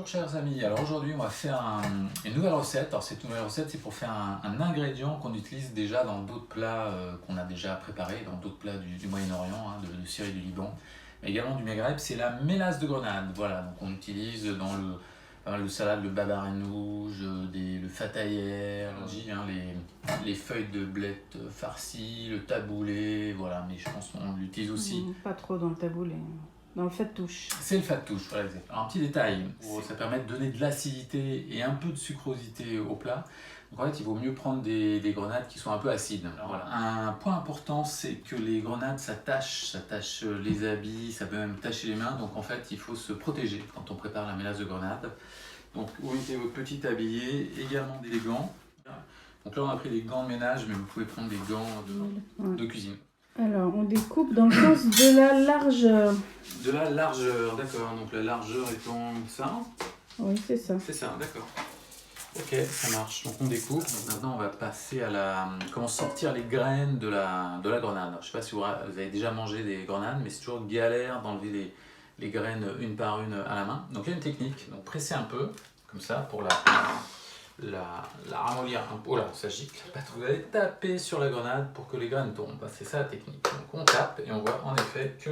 chers amis, alors aujourd'hui on va faire une nouvelle recette. Alors cette nouvelle recette c'est pour faire un ingrédient qu'on utilise déjà dans d'autres plats qu'on a déjà préparés, dans d'autres plats du Moyen-Orient, de Syrie et du Liban, mais également du Maghreb, c'est la mélasse de grenade. Voilà, donc on utilise dans le salade le babarenouj, le fatayer, les feuilles de blette farcies, le taboulé, voilà, mais je pense qu'on l'utilise aussi. Pas trop dans le taboulé. Dans le fattoush. C'est le fattoush, voilà. Alors, un petit détail, ça permet de donner de l'acidité et un peu de sucrosité au plat. Donc en fait, il vaut mieux prendre des grenades qui sont un peu acides. Alors, voilà. Un point important, c'est que les grenades, ça tâche les habits, ça peut même tacher les mains. Donc en fait, il faut se protéger quand on prépare la mélasse de grenade. Donc vous mettez votre petit tablier, également des gants. Donc là, on a pris des gants de ménage, mais vous pouvez prendre des gants de cuisine. Alors, on découpe dans le sens de la largeur. De la largeur, d'accord. Donc la largeur étant ça. Oui, c'est ça. C'est ça, d'accord. Ok, ça marche. Donc on découpe. Donc maintenant, on va passer à comment sortir les graines de la grenade. Alors, je ne sais pas si vous avez déjà mangé des grenades, mais c'est toujours galère d'enlever les graines une par une à la main. Donc il y a une technique. Donc pressez un peu, comme ça, pour la ramollir un peu. Oh là, ça gicle. Vous allez taper sur la grenade pour que les graines tombent. C'est ça la technique. Donc on tape et on voit en effet que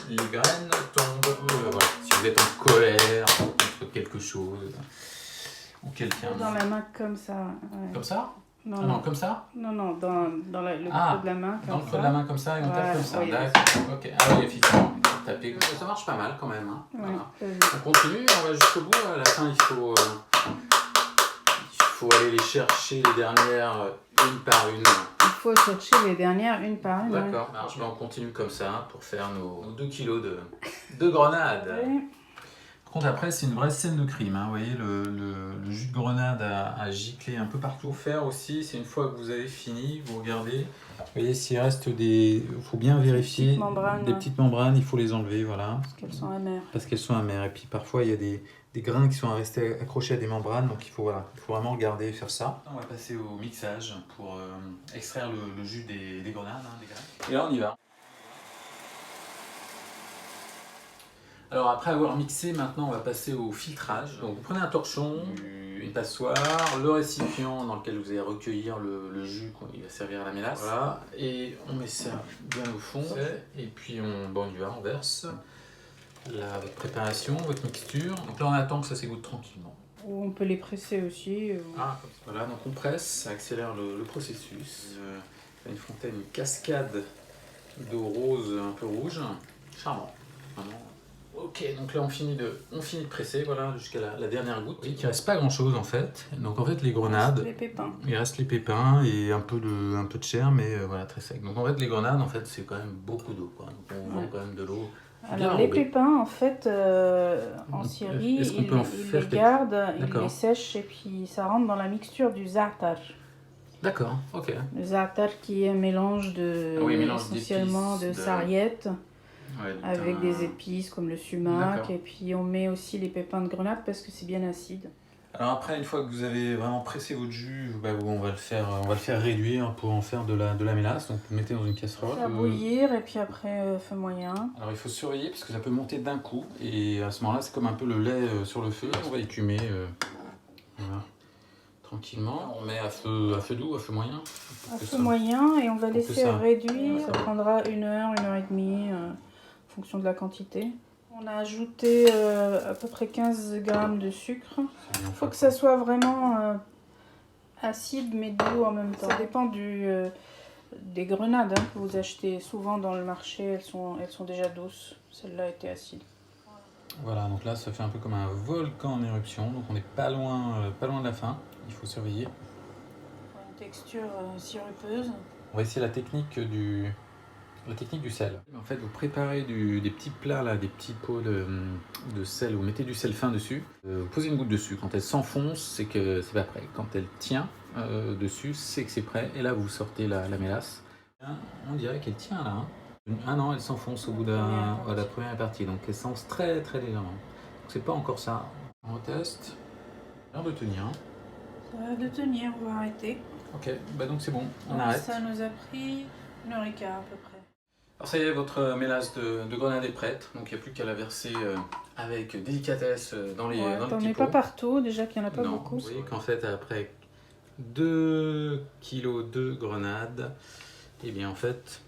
les graines tombent. Voilà. Si vous êtes en colère contre quelque chose ou quelqu'un. Dans la main comme ça. Ouais. Comme ça? Non, non, comme ça? Non, dans le creux de la main. Dans le creux de la main comme ça et on tape comme ça. Oui, d'accord. Ok. Ah oui, effectivement. Taper. Ça marche pas mal quand même. Hein. Ouais, voilà. On continue, on va jusqu'au bout. À la fin, il faut aller les chercher les dernières une par une. Il faut chercher les dernières une par une. D'accord, ouais. On continue comme ça pour faire nos 2 kilos de grenade. Ouais. Par contre après c'est une vraie scène de crime, hein. Vous voyez le jus de grenade a giclé un peu partout. Faire aussi, c'est une fois que vous avez fini, vous regardez. Vous voyez s'il reste il faut bien vérifier. Des petites membranes, il faut les enlever, voilà. Parce qu'elles sont amères. Parce qu'elles sont amères. Et puis parfois il y a des grains qui sont restés accrochés à des membranes, donc il faut vraiment regarder et faire ça. On va passer au mixage pour extraire le jus des grenades, hein, des graines. Et là on y va. Alors après avoir mixé, maintenant on va passer au filtrage. Donc vous prenez un torchon, une passoire, le récipient dans lequel vous allez recueillir le jus qui va servir à la mélasse. Voilà, et on met ça bien au fond. Et puis on y va, on verse votre préparation, votre mixture. Donc là on attend que ça s'égoutte tranquillement. Ou on peut les presser aussi. Ah, comme ça. Voilà, donc on presse, ça accélère le processus. Une fontaine, une cascade d'eau rose un peu rouge. Charmant, vraiment. Ok, donc là on finit de presser, voilà, jusqu'à la dernière goutte. Il ne reste pas grand chose en fait. Donc en fait les grenades, il reste les pépins et un peu de chair, mais voilà, très sec. Donc en fait les grenades, en fait c'est quand même beaucoup d'eau, quoi. Donc on vend quand même de l'eau. Alors les pépins en fait en Syrie, ils les gardent, ils les sèchent et puis ça rentre dans la mixture du za'atar. D'accord, ok. Le za'atar qui est un mélange essentiellement de sarriette. Ouais, avec des épices comme le sumac, et puis on met aussi les pépins de grenade parce que c'est bien acide. Alors après, une fois que vous avez vraiment pressé votre jus, on va le faire réduire pour en faire de la mélasse. Donc vous mettez dans une casserole. Faire bouillir et puis après feu moyen. Alors il faut surveiller parce que ça peut monter d'un coup et à ce moment-là c'est comme un peu le lait sur le feu. On va écumer voilà, tranquillement. On met à feu doux, à feu moyen. À feu moyen et on va laisser réduire. Ça prendra 1 heure, 1 heure et demie. En fonction de la quantité. On a ajouté à peu près 15 grammes de sucre. Il faut que ça soit vraiment acide mais doux en même temps. Ça dépend des grenades que vous achetez. Souvent dans le marché, elles sont déjà douces. Celle-là était acide. Voilà, donc là ça fait un peu comme un volcan en éruption. Donc on n'est pas loin de la fin. Il faut surveiller. Une texture sirupeuse. On va essayer la technique du sel. En fait, vous préparez des petits plats, là, des petits pots de sel, vous mettez du sel fin dessus, vous posez une goutte dessus. Quand elle s'enfonce, c'est que c'est pas prêt. Quand elle tient dessus, c'est que c'est prêt. Et là, vous sortez la mélasse. On dirait qu'elle tient là. Hein. Ah non, elle s'enfonce au bout de la première partie. Donc elle s'enfonce très très légèrement. Donc c'est pas encore ça. On teste. Ça a l'air de tenir. Hein. Ça a l'air de tenir, on va arrêter. Ok, donc c'est bon, on arrête. Ça nous a pris 1 heure et quart à peu près. Alors ça y est, votre mélasse de grenade est prête, donc il n'y a plus qu'à la verser avec délicatesse dans les petits pots. T'en mets pas partout, déjà qu'il n'y en a pas beaucoup. Vous voyez qu'en fait, après 2 kg de grenade, et bien en fait,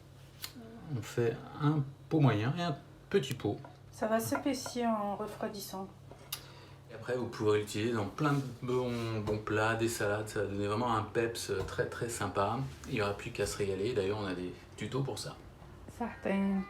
on fait un pot moyen et un petit pot. Ça va s'épaissir en refroidissant. Et après, vous pourrez l'utiliser dans plein de bons plats, des salades, ça va donner vraiment un peps très sympa. Il n'y aura plus qu'à se régaler, d'ailleurs on a des tutos pour ça. Certain.